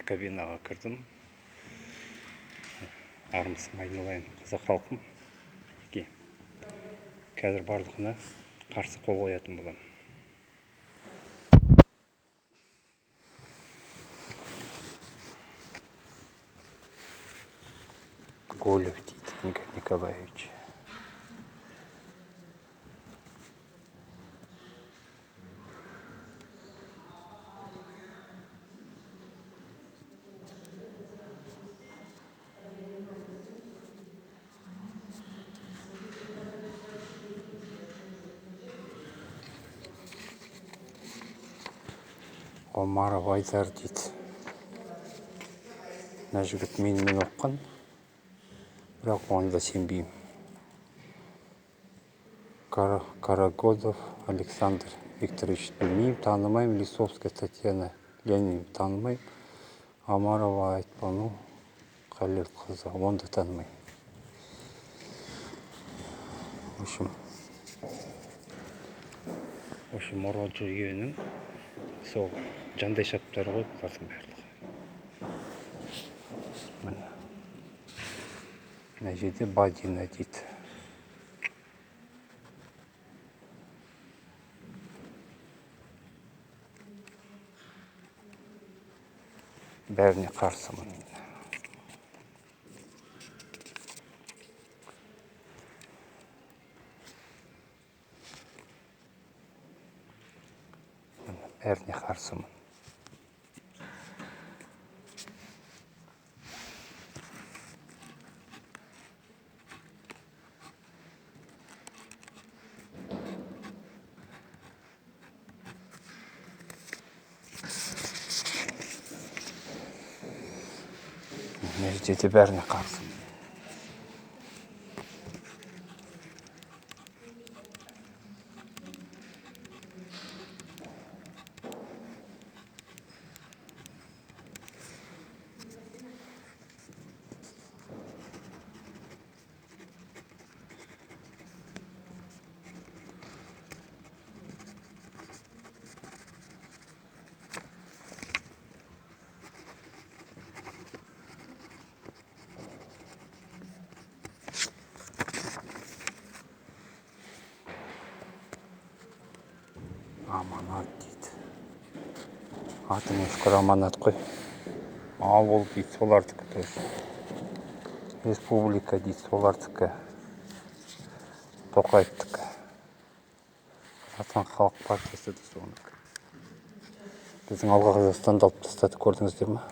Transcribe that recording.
кабинаға кірдім. Армысың айналайын қазақ халқым. Қазір барлығына қарсы қол қоятын боламын. Голев дейді Игорь Николаевич. Омаров Айдар дейді. Мына жігіт менімен оққан, бірақ оны да сенбеймін. Карагодов Александр Викторович білмеймін, танымаймын. Лисовская Татьяна Леонидовна танымаймын. Омарова Айтбану Қалелқызы, оны да танымаймын. В общем, Мұрат жүргенің сол жандай шаптары ғой бұлардың барлығы. Мына жерде Бадина дейді. Бәріне қарсымын. Бәріне қарсымын. Мына жерде бәріне қарсымын. Аманат дейді. Атымен шүкір аманат қой. Ауыл дейді, солардікі тоже. Республика дейді, солардікі. Тоқаевтікі. Қазақстан халық партиясы да соныкі. Біздің Алға Қазақстанды алып тастады, көрдіңіздер ме?